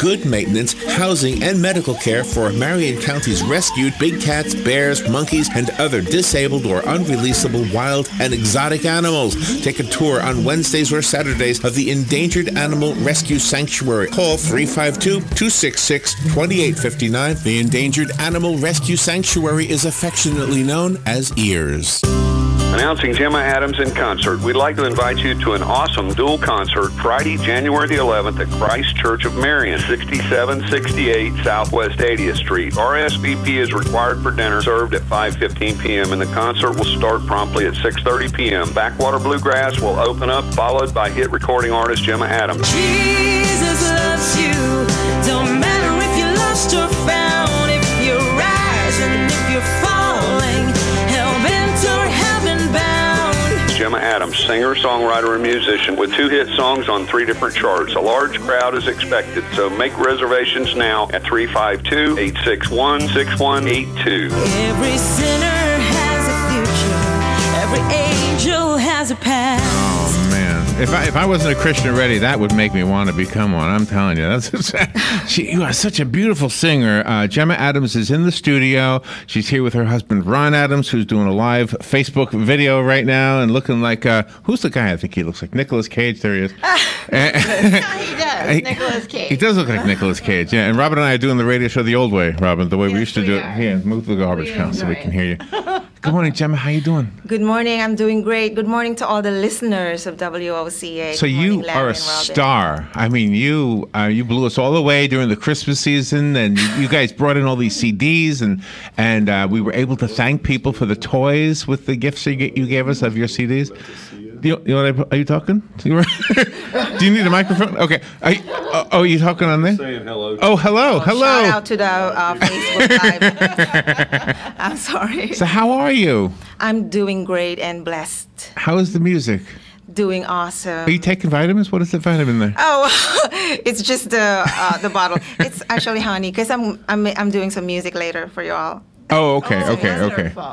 good maintenance, housing, and medical care for Marion County's rescued big cats, bears, monkeys, and other disabled or unreleasable wild and exotic animals. Take a tour on Wednesdays or Saturdays of the Endangered Animal Rescue Sanctuary. Call 352-266-2859. The Endangered Animal Rescue Sanctuary is affectionately known as EARS. Announcing Gemma Adams in concert. We'd like to invite you to an awesome dual concert Friday, January the 11th at Christ Church of Marion, 6768 Southwest 80th Street. RSVP is required for dinner, served at 5:15 p.m., and the concert will start promptly at 6:30 p.m. Backwater Bluegrass will open up, followed by hit recording artist Gemma Adams. Jesus loves you. Don't matter if you're lost or found, if you're rising, if you're falling, hell-bent or heaven-bound. Gemma Adams, singer, songwriter, and musician with 2 hit songs on 3 different charts. A large crowd is expected, so make reservations now at 352-861-6182. Every sinner has a future. Every angel has a past. Oh, man. If I wasn't a Christian already, that would make me want to become one. I'm telling you. You are such a beautiful singer. Gemma Adams is in the studio. She's here with her husband, Ron Adams, who's doing a live Facebook video right now and looking like, who's the guy? I think he looks like Nicolas Cage. There he is. He does. Nicolas Cage. He does look like Nicolas Cage, yeah. And Robin and I are doing the radio show the old way, Robin, the way we used to do it. Here, move the garbage can so we can hear you. Good morning, Gemma. How you doing? Good morning. I'm doing great. Good morning to all the listeners of WOCA. So you are a star. I mean, you blew us all away during the Christmas season, and you guys brought in all these CDs, and we were able to thank people for the toys with the gifts you gave us of your CDs. You know what are you talking? Do you need a microphone? Okay. Are you talking on there? Saying hello. Oh, hello. Hello. Shout out to the Facebook Live. I'm sorry. So how are you? I'm doing great and blessed. How is the music? Doing awesome. Are you taking vitamins? What is the vitamin there? Oh, it's just the bottle. It's actually honey because I'm doing some music later for you all. Oh, okay.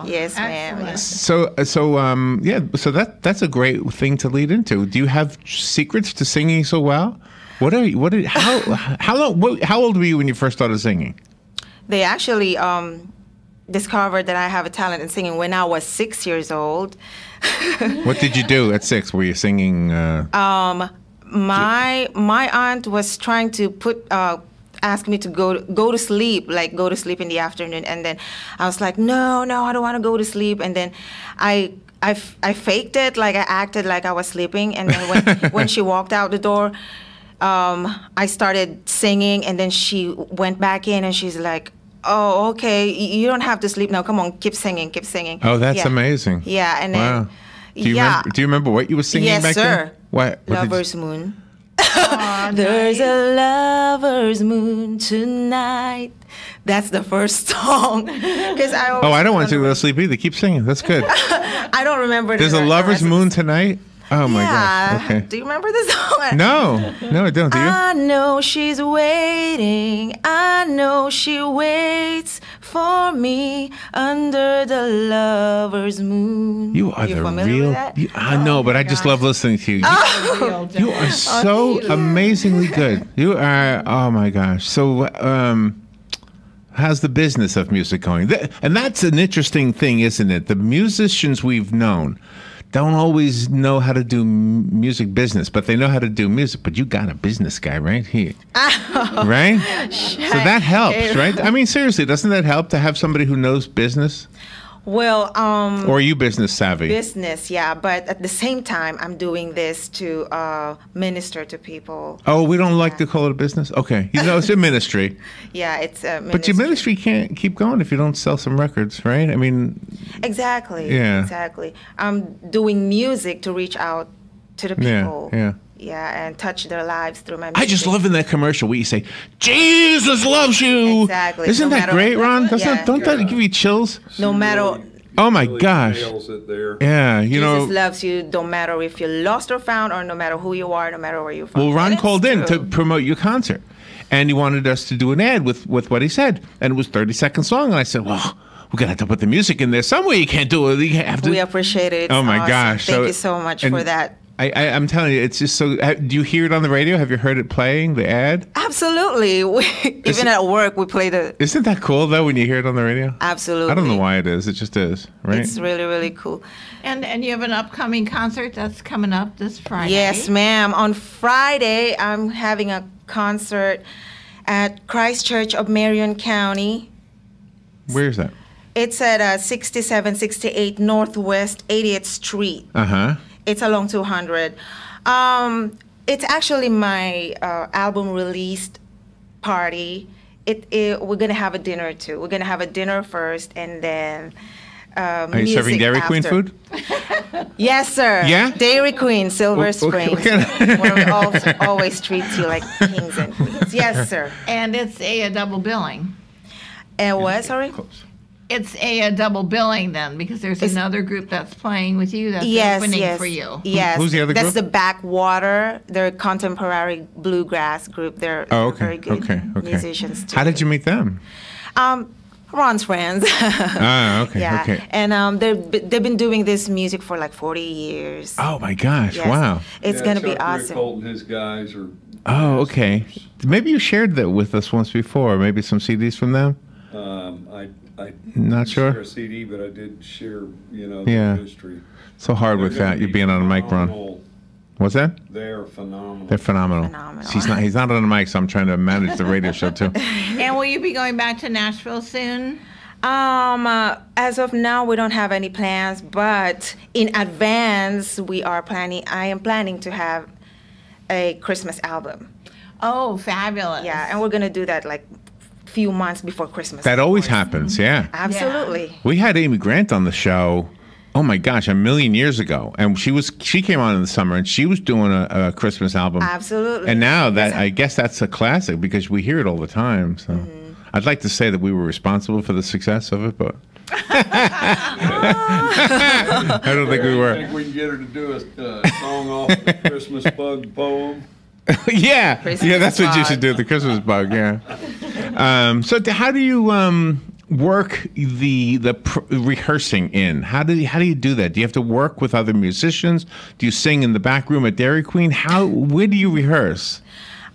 Yes, ma'am. So that's a great thing to lead into. Do you have secrets to singing so well? How old were you when you first started singing? They actually discovered that I have a talent in singing when I was 6 years old. What did you do at 6? Were you singing? My aunt was trying to ask me to go to sleep, like go to sleep in the afternoon, and then I was like, no, I don't want to go to sleep, and then I faked it, like I acted like I was sleeping, and then when she walked out the door, I started singing, and then she went back in, and she's like, oh, okay, you don't have to sleep now. Come on, keep singing. Oh, that's amazing. Yeah, and then do you remember what you were singing back then? Yes, sir. What? Lover's Moon. There's a lover's moon tonight. That's the first song. I don't want you to go to sleep either. Keep singing. That's good. I don't remember. There's a lover's moon tonight. Oh my gosh. Okay. Do you remember the song? No, I don't. Do you? I know she's waiting. I know she waits for me under the lover's moon. You are the real. I know, but I just love listening to you. You are so amazingly good. You are. Oh my gosh. So, how's the business of music going? And that's an interesting thing, isn't it? The musicians we've known don't always know how to do music business, but they know how to do music. But you got a business guy right here, right? So that helps, right? I mean, seriously, doesn't that help to have somebody who knows business? Well, or are you business savvy? Business, yeah, but at the same time, I'm doing this to minister to people. Oh, we don't like to call it a business? Okay. It's a ministry. Yeah, it's a ministry. But your ministry can't keep going if you don't sell some records, right? I mean... Exactly. Yeah. Exactly. I'm doing music to reach out to the people. Yeah. Yeah, and touch their lives through my music. I just love in that commercial where you say, Jesus loves you. Exactly. Isn't that great, Ron? Don't that give you chills? No matter... Oh my gosh. Yeah, Jesus loves you no matter if you're lost or found, or no matter who you are, no matter where you're from. Well, Ron called in to promote your concert, and he wanted us to do an ad with what he said, and it was 30-second song, and I said, well, we're going to have to put the music in there somewhere. You can't do it. You have to. We appreciate it. Oh my gosh. Thank you so much for that. I'm telling you, it's just so. Do you hear it on the radio? Have you heard it playing the ad? Absolutely. Even at work, we play the. Isn't that cool though when you hear it on the radio? Absolutely. I don't know why it is. It just is, right? It's really, really cool. And you have an upcoming concert that's coming up this Friday. Yes, ma'am. On Friday, I'm having a concert at Christ Church of Marion County. Where is that? It's at 6768 Northwest 80th Street. It's along 200. It's actually my album released party. We're gonna have a dinner too. We're gonna have a dinner first, and then Are you serving Dairy Queen food? Yes, sir. Yeah? Dairy Queen, Silver Springs. Where we always treat you like kings and queens. Yes, sir. And it's a double billing. And what? Sorry. It's a double billing then, because there's another group that's playing with you that's opening for you. Yes. Who's the other That's group? the Backwater. They're a contemporary bluegrass group. They're very good musicians too. How did you meet them? Ron's friends. Okay. Yeah. Okay. And they've been doing this music for like 40 years. Oh my gosh! Yes. Wow. It's gonna be Chuck awesome. Rick and his guys are. Oh, okay. Maybe you shared that with us once before. Maybe some CDs from them. I Not didn't sure? share a CD, but I did share, Yeah. their history. So hard with They're gonna that. You be being on a mic, Ron. phenomenal. What's that? They're phenomenal. They're phenomenal. Phenomenal. He's not on the mic, so I'm trying to manage the radio show too. And will you be going back to Nashville soon? As of now, we don't have any plans, but in advance, I am planning to have a Christmas album. Oh, fabulous. Yeah, and we're going to do that like few months before Christmas. That always happens, yeah. Absolutely. We had Amy Grant on the show. Oh my gosh, a million years ago, and she came on in the summer, and she was doing a Christmas album. Absolutely. And now I guess that's a classic because we hear it all the time. So I'd like to say that we were responsible for the success of it, but I don't think we were. I think we can get her to do a song off the Christmas bug poem. Yeah, Christmas that's what you bug. should do. The Christmas bug, yeah. So how do you work the rehearsing in? How do you do that? Do you have to work with other musicians? Do you sing in the back room at Dairy Queen? Where do you rehearse?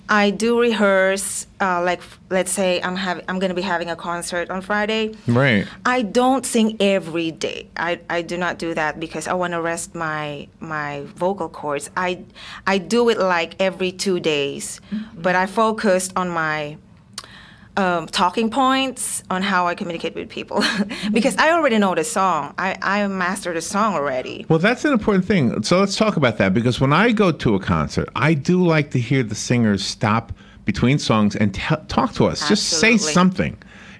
I do rehearse, like let's say I'm going to be having a concert on Friday. Right. I don't sing every day. I do not do that because I want to rest my vocal cords. I do it like every 2 days, but I focused on my talking points on how I communicate with people because I already know the song. I mastered the song already. Well, that's an important thing. So let's talk about that because when I go to a concert, I do like to hear the singers stop between songs and talk to us. Just say Absolutely. something.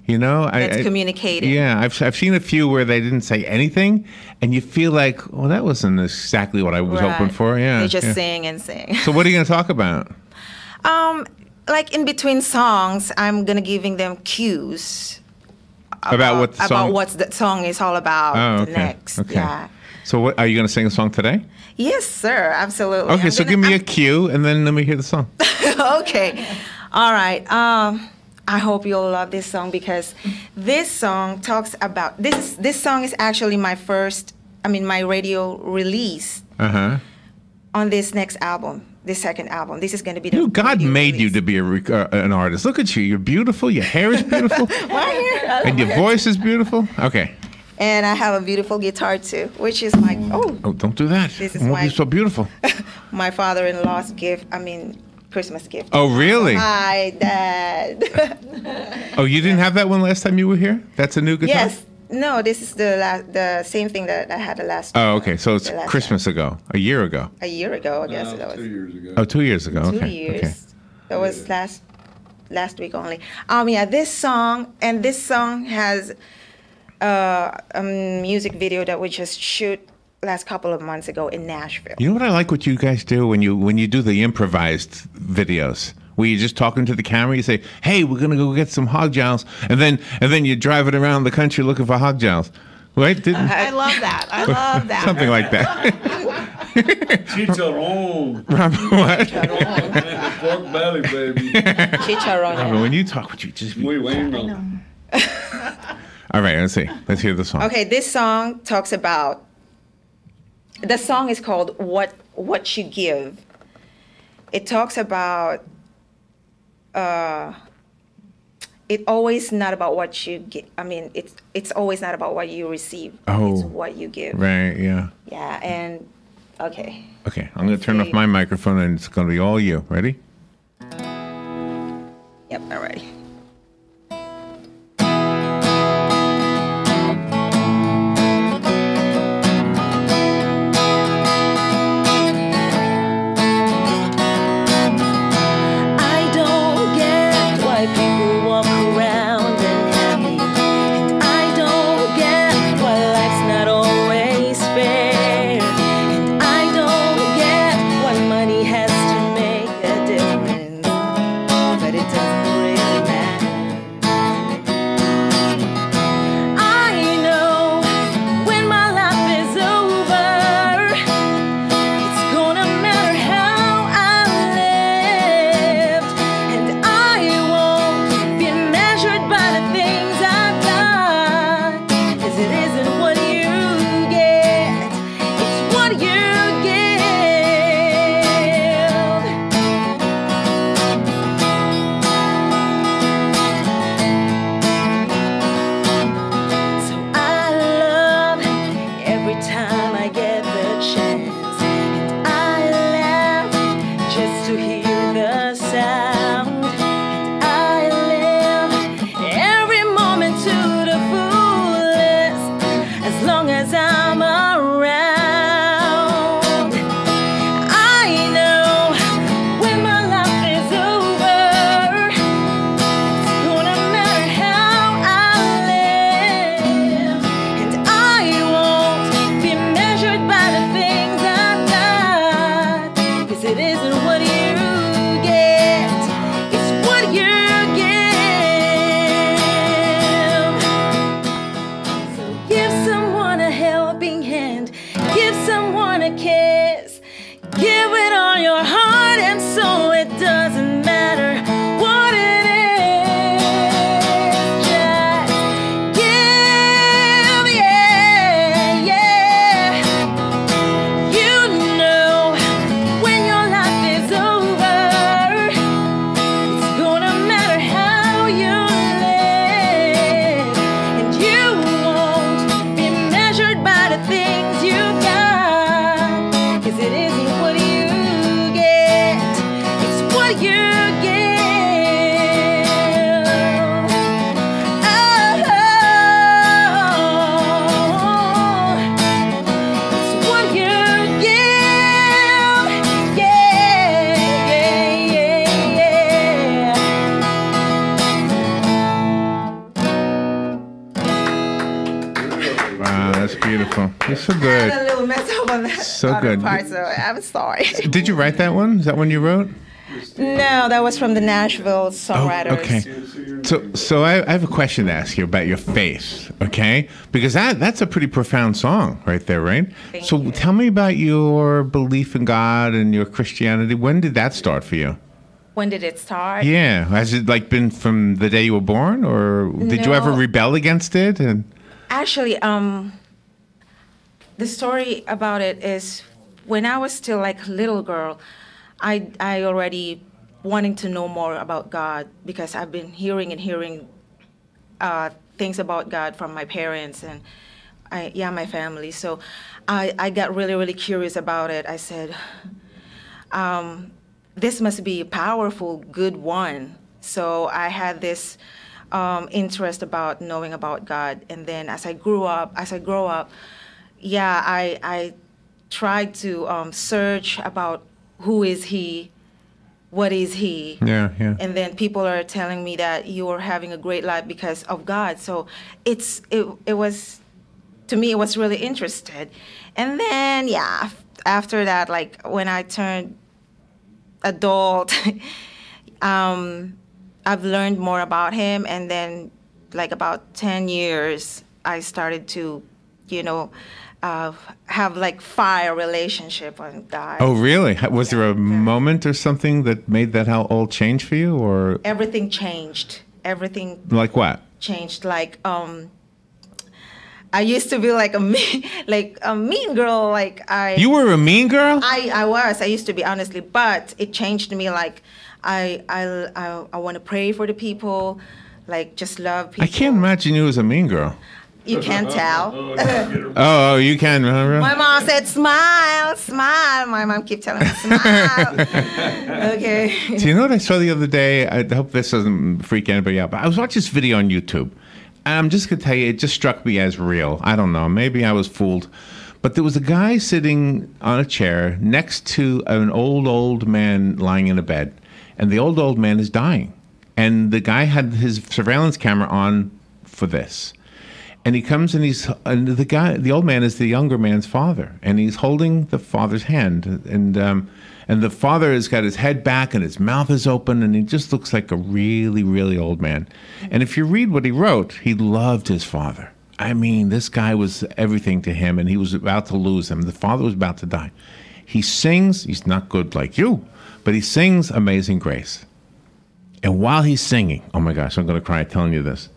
You know, That's communicating. Yeah, I've seen a few where they didn't say anything, and you feel like, well, that wasn't exactly what I was hoping for. Yeah, They just yeah. sing and sing. So what are you going to talk about? Like in between songs, I'm gonna giving them cues About what the song- about what the song is all about. Oh, The okay. next, Okay. yeah. So what are you going to sing a song today? Yes, sir. Absolutely. Okay, so give me a cue, and then let me hear the song. Okay. All right. I hope you'll love this song because this song talks about this song is actually my radio release on this next album, this second album. This is going to be the God radio made you release. to be an artist. Look at you. You're beautiful. Your hair is beautiful. My hair. And your voice is beautiful. Okay. And I have a beautiful guitar too, which is my Oh, don't do that. This is It won't be my- so beautiful. my father-in-law's gift. Christmas gift. Oh, really? Hi, Dad. Oh, you didn't have that one last time you were here? That's a new guitar? Yes. No, this is the same thing that I had the last. Oh, okay. So it's the last Christmas ago, a year ago. time. A year ago, I guess that was. 2 years ago. Oh, 2 years ago. 2 Okay. years. Okay. That was last week only. Yeah, this song has a music video that we just shoot last couple of months ago in Nashville. You know what I like what you guys do when you do the improvised videos? Where you're just talking to the camera, you say, "Hey, we're gonna go get some hog jowls," and then you drive it around the country looking for hog jowls, right? I love that. I love that. Something like that. Chicharron. Robert, what? Pork belly, baby. Chicharron. Robert, when you talk, would you just be... Muy bueno. All right, let's see. Let's hear the song. Okay, this song talks about. The song is called what you give. It talks about it always not about what you get. I mean, it's always not about what you receive. It's what you give. Right, yeah. Yeah, and okay. Okay, I'm going to turn off my microphone, and it's going to be all you. Ready? Yep, all right. Beautiful. You're so good. I had a little mess up on that so good. part, so I'm sorry. Did you write that one? Is that one you wrote? No, that was from the Nashville songwriters. Oh, okay. So I have a question to ask you about your faith, okay? Because that's a pretty profound song right there, right? Thank you. Tell me about your belief in God and your Christianity. When did that start for you? When did it start? Yeah. Has it like been from the day you were born, or did you ever rebel against it? And actually, the story about it is when I was still like a little girl, I already wanting to know more about God because I've been hearing things about God from my parents and my family. So I got really, really curious about it. I said, this must be a powerful, good one. So I had this interest about knowing about God. And then as I grow up, I tried to search about who is he, what is he. Yeah. And then people are telling me that you are having a great life because of God. So it was, to me, it was really interested. And then, after that, like when I turned adult, I've learned more about him. And then like about 10 years, I started to, have like fire relationship with God. Oh, really? Was there a moment or something that made that all change for you, or everything changed? Everything. Like what? Changed. Like I used to be like a mean girl. Like You were a mean girl? I was. I used to be, honestly, but it changed me. Like I want to pray for the people, like just love people. I can't imagine you as a mean girl. You can't tell. Oh, you can. My mom said, "Smile, smile." My mom kept telling me, "Smile." Okay. Do you know what I saw the other day? I hope this doesn't freak anybody out, but I was watching this video on YouTube, and I'm just gonna tell you, it just struck me as real. I don't know, maybe I was fooled, but there was a guy sitting on a chair next to an old man lying in a bed, and the old man is dying, and the guy had his surveillance camera on for this. And he comes and the old man is the younger man's father, and he's holding the father's hand, and the father has got his head back and his mouth is open, and he just looks like a really, really old man. And if you read what he wrote, he loved his father. I mean, this guy was everything to him, and he was about to lose him. The father was about to die. He sings. He's not good like you, but he sings Amazing Grace. And while he's singing, oh my gosh, I'm going to cry telling you this.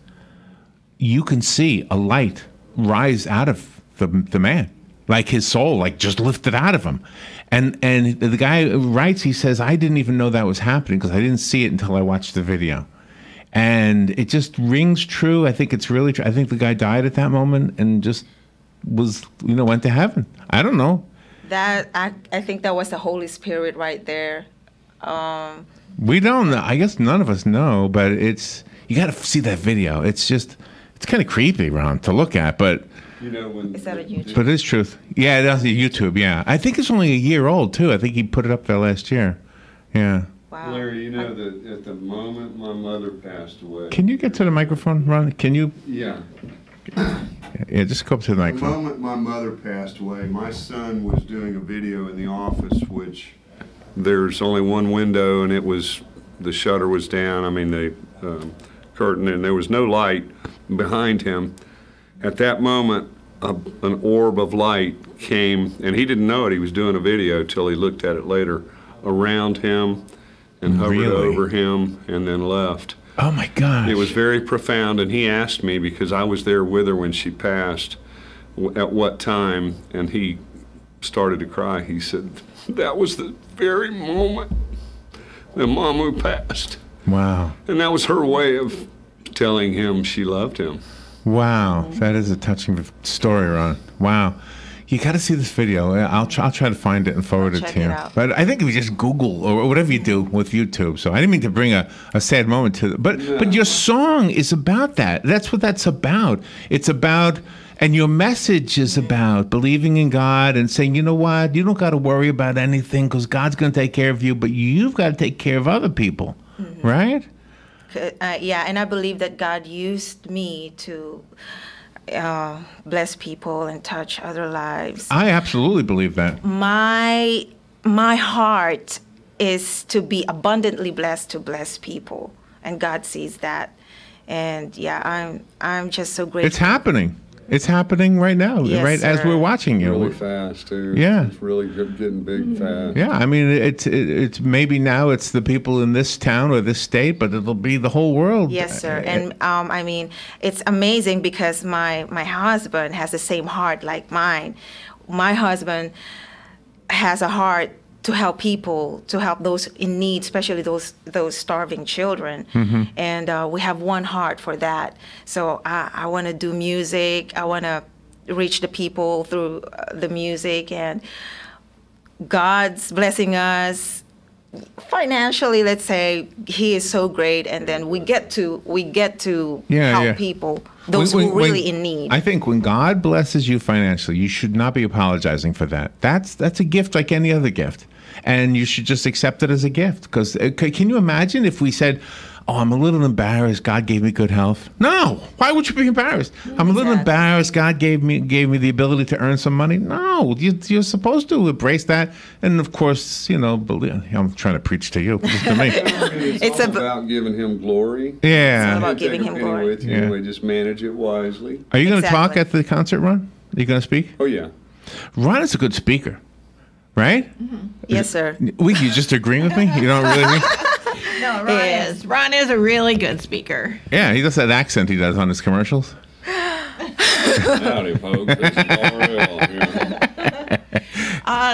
You can see a light rise out of the man, like his soul, like just lifted out of him. And the guy writes, he says, I didn't even know that was happening because I didn't see it until I watched the video. And it just rings true. I think it's really true. I think the guy died at that moment and just was, went to heaven. I don't know. I think that was the Holy Spirit right there. We don't know. I guess none of us know, but you got to see that video. It's kind of creepy, Ron, to look at, but is that a YouTube? But it's truth. Yeah, that's YouTube. Yeah, I think it's only a year old too. I think he put it up there last year. Yeah. Wow. Larry, that at the moment my mother passed away. Can you get to the microphone, Ron? Can you? Yeah. Yeah, just go up to the microphone. The moment my mother passed away, my son was doing a video in the office, which there's only one window, and the shutter was down. I mean, the curtain, and there was no light behind him. At that moment, an orb of light came, and he didn't know it. He was doing a video till he looked at it later, around him and hovered over him and then left. Oh my gosh. It was very profound, and he asked me, because I was there with her when she passed, at what time, and he started to cry. He said, that was the very moment that Mamu passed. Wow. And that was her way of telling him she loved him. Wow, that is a touching story, Ron. Wow. You got to see this video. I'll try to find it and forward it to you. But I think if you just Google or whatever you do with YouTube. So I didn't mean to bring a sad moment to it. But your song is about that. That's what that's about. It's about, and your message is about believing in God and saying, you know what, you don't got to worry about anything because God's going to take care of you, but you've got to take care of other people, right? Yeah, and I believe that God used me to bless people and touch other lives. I absolutely believe that. My heart is to be abundantly blessed to bless people, and God sees that. And yeah, I'm just so grateful. It's happening. It's happening right now, yes, right, sir. As we're watching you. Really fast, too. Yeah. It's really getting big fast. Yeah, I mean, it's maybe now it's the people in this town or this state, but it'll be the whole world. Yes, sir. And I mean, it's amazing because my husband has the same heart like mine. My husband has a heart to help people, to help those in need, especially those starving children. And we have one heart for that. So I want to do music. I want to reach the people through the music, and God's blessing us financially. Let's say He is so great, and then we get to help people, those who are really in need. I think when God blesses you financially, you should not be apologizing for that. That's a gift like any other gift. And you should just accept it as a gift. Because can you imagine if we said, oh, I'm a little embarrassed, God gave me good health? No. Why would you be embarrassed? I'm a little embarrassed, God gave me the ability to earn some money? No. You're supposed to embrace that. And of course, I'm trying to preach to you. Just to me. It's all about giving Him glory. Yeah. It's all about giving Him glory. With you. Anyway, just manage it wisely. Are you going to talk at the concert, Ron? Are you going to speak? Oh, yeah. Ron is a good speaker. Right? Yes, sir. You just agreeing with me? You don't really think? No, Ron is a really good speaker. Yeah, he does that accent he does on his commercials. Howdy, folks. This is RL here.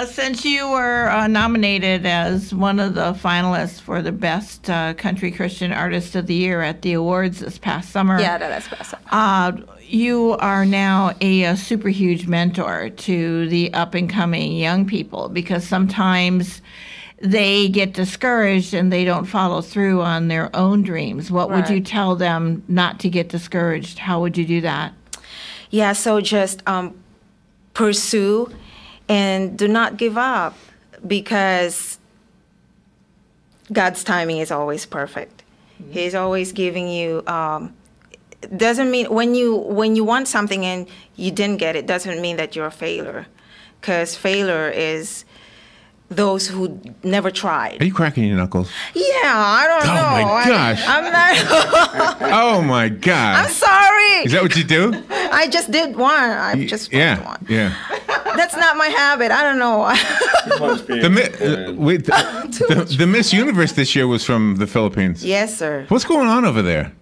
Since you were nominated as one of the finalists for the Best Country Christian Artist of the Year at the awards this past summer. Yeah, that's past summer. You are now a super huge mentor to the up and coming young people, because sometimes they get discouraged and they don't follow through on their own dreams. What would you tell them not to get discouraged? How would you do that? Yeah, so just pursue and do not give up, because God's timing is always perfect. Mm-hmm. He's always giving you, doesn't mean when you want something and you didn't get it, doesn't mean that you're a failure, because failure is those who never tried. Are you cracking your knuckles? Yeah, I don't know. Oh my gosh. I'm not. Oh my gosh. I'm sorry. Is that what you do? I just did one. I just did one. Yeah. That's not my habit. I don't know. The Miss Universe this year was from the Philippines. Yes, sir. What's going on over there?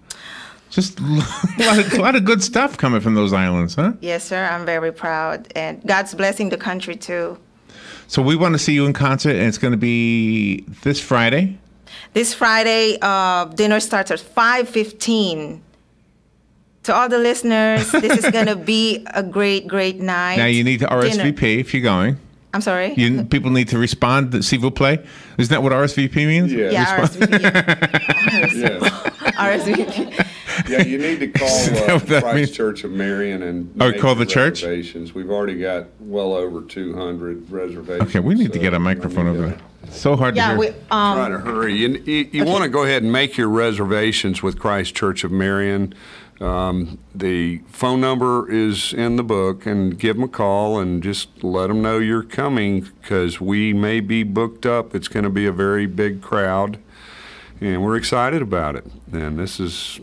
Just a lot of good stuff coming from those islands, huh? Yes, sir. I'm very proud. And God's blessing the country, too. So we want to see you in concert, and it's going to be this Friday. This Friday, dinner starts at 5:15. To all the listeners, this is going to be a great, great night. Now you need to RSVP dinner. If you're going. I'm sorry? People need to respond, s'il vous plaît. Isn't that what RSVP means? Yeah, RSVP. Yes. RSVP. Yeah, you need to call Christ Church of Marion and make call the church? reservations. We've already got well over 200 reservations. Okay, we need to get a microphone over there. It's so hard to hear. Try to hurry. You want to go ahead and make your reservations with Christ Church of Marion. The phone number is in the book, and give them a call and just let them know you're coming, because we may be booked up. It's going to be a very big crowd, and we're excited about it. And this is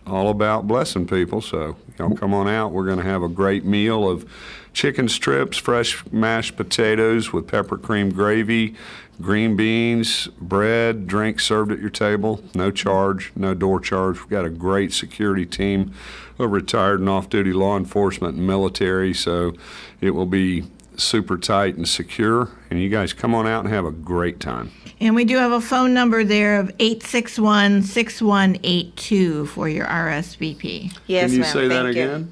all about blessing people, so y'all come on out. We're going to have a great meal of chicken strips, fresh mashed potatoes with pepper cream gravy, green beans, bread, drinks served at your table. No charge, no door charge. We've got a great security team of retired and off-duty law enforcement and military, so it will be super tight and secure. And you guys come on out and have a great time. And we do have a phone number there of 861-6182 for your RSVP. Yes, Can you ma'am. say that Thank you. again?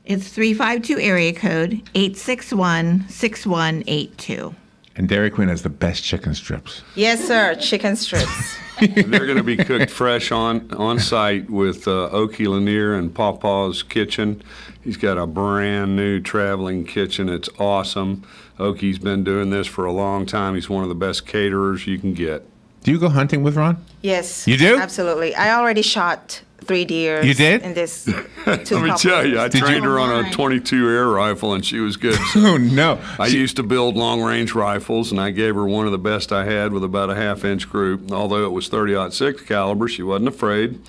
It's 352 area code 861-6182. And Dairy Queen has the best chicken strips. Yes, sir. Chicken strips. They're going to be cooked fresh on site with Okie Lanier and Pawpaw's Kitchen. He's got a brand new traveling kitchen. It's awesome. Okie's been doing this for a long time. He's one of the best caterers you can get. Do you go hunting with Ron? Yes. You do? Absolutely. I already shot 3 deer. You did? In this. Let me tell you, I trained her on a .22 air rifle, and she was good. Oh, no. I used to build long-range rifles, and I gave her one of the best I had with about a half-inch group. Although it was 30-06 caliber, she wasn't afraid.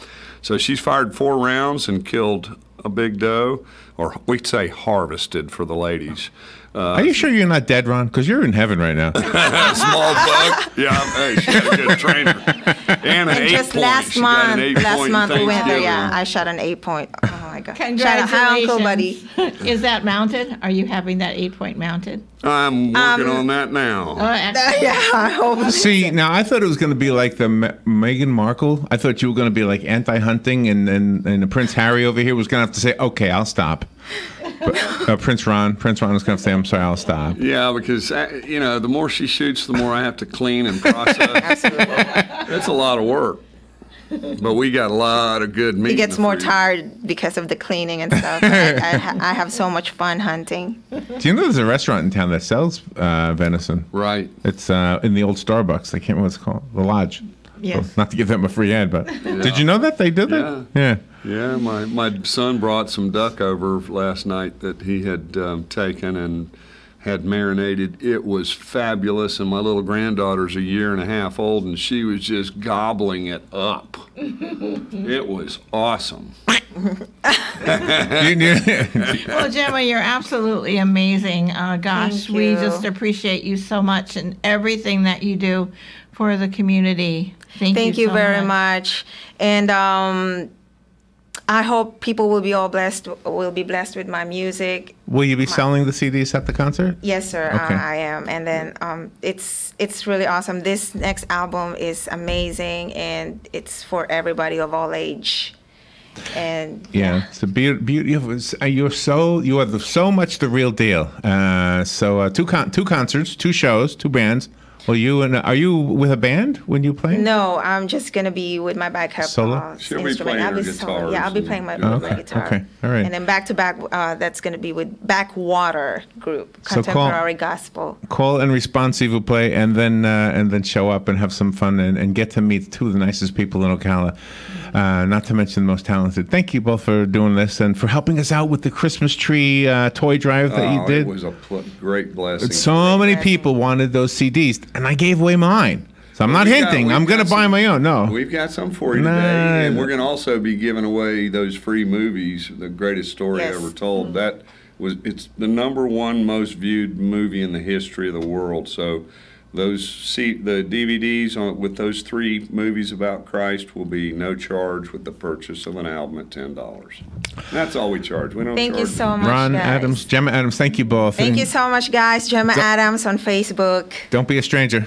So she's fired 4 rounds and killed a big doe, or we'd say harvested for the ladies. Are you sure you're not dead, Ron? Because you're in heaven right now. Small buck. Yeah, hey, she had a good trainer. And an 8 just point. last She got an 8 month point we went there. Yeah, Thanksgiving. I shot an 8 point. Oh my God! Congratulations. Shout out, hi, Uncle Buddy. Is that mounted? Are you having that 8-point mounted? I'm working on that now. Oh, excellent. Yeah, I hope. See, now I thought it was going to be like the Meghan Markle. I thought you were going to be like anti-hunting, and Prince Harry over here was going to have to say, "Okay, I'll stop." But, Prince Ron was going to say, "I'm sorry, I'll stop." Yeah, because the more she shoots, the more I have to clean and process. Absolutely. It's a lot of work. But we got a lot of good meat. He gets in the more freezer. tired because of the cleaning and stuff. I have so much fun hunting. Do you know there's a restaurant in town that sells venison? Right. It's in the old Starbucks. I can't remember what it's called. The Lodge. Yes. So, not to give them a free ad, but did you know that they did that? Yeah. Yeah. Yeah, my son brought some duck over last night that he had taken and had marinated. It was fabulous, and my little granddaughter's 1.5 years old, and she was just gobbling it up. It was awesome. Well, Gemma, you're absolutely amazing. Gosh, Thank we you. just appreciate you so much and everything that you do for the community. Thank Thank you you so very much. And I hope people will be blessed with my music. Will you be selling the CDs at the concert? Yes, sir. Okay. I am. And then it's really awesome. This next album is amazing, and it's for everybody of all age. And yeah, it's a beauty. You are so much the real deal. Two concerts, 2 shows, 2 bands. Well, are you with a band when you play? No, I'm just gonna be with my backup solo. She'll be playing her guitar. Yeah, I'll be playing my guitar. Okay, all right. And then back to back, that's gonna be with Backwater Group, contemporary gospel. Call and respond, s'il vous plaît, and then show up and have some fun and get to meet 2 of the nicest people in Ocala. Not to mention the most talented. Thank you both for doing this and for helping us out with the Christmas tree toy drive that you did. It was a great blessing. So many people wanted those CDs, and I gave away mine. So I'm not hinting. I'm going to buy my own. No. We've got some for you today, and we're going to also be giving away those free movies, The Greatest Story Ever Told. It's the #1 most viewed movie in the history of the world. So the DVDs with those 3 movies about Christ will be no charge with the purchase of an album at $10. That's all we charge. We don't Thank charge. you so much, Ron guys. Adams, Gemma Adams, thank you both. Thank you so much, guys. Gemma Adams on Facebook. Don't be a stranger.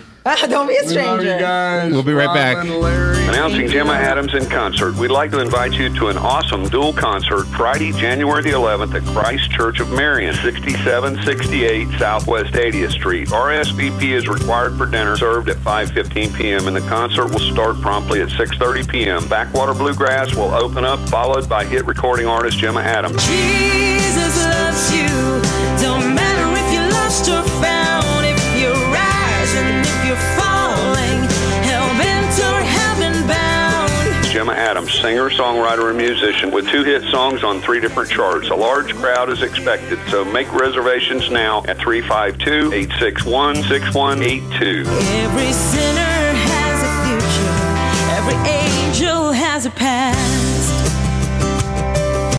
Don't be a stranger. We love you guys. We'll be right back. Robin, Larry. Announcing Gemma Adams in concert. We'd like to invite you to an awesome dual concert Friday, January the 11th at Christ Church of Marion, 6768 Southwest 80th Street. RSVP is required for dinner, served at 5:15 p.m., and the concert will start promptly at 6:30 p.m. Backwater Bluegrass will open up, followed by hit recording artist Gemma Adams. Jesus loves you. Don't matter if you're lost or found, if you're rising, if you're falling, hell-bent or heaven-bound. Gemma Adams, singer, songwriter, and musician with 2 hit songs on 3 different charts. A large crowd is expected, so make reservations now at 352-861-6182. Every sinner has a future, every angel has a past.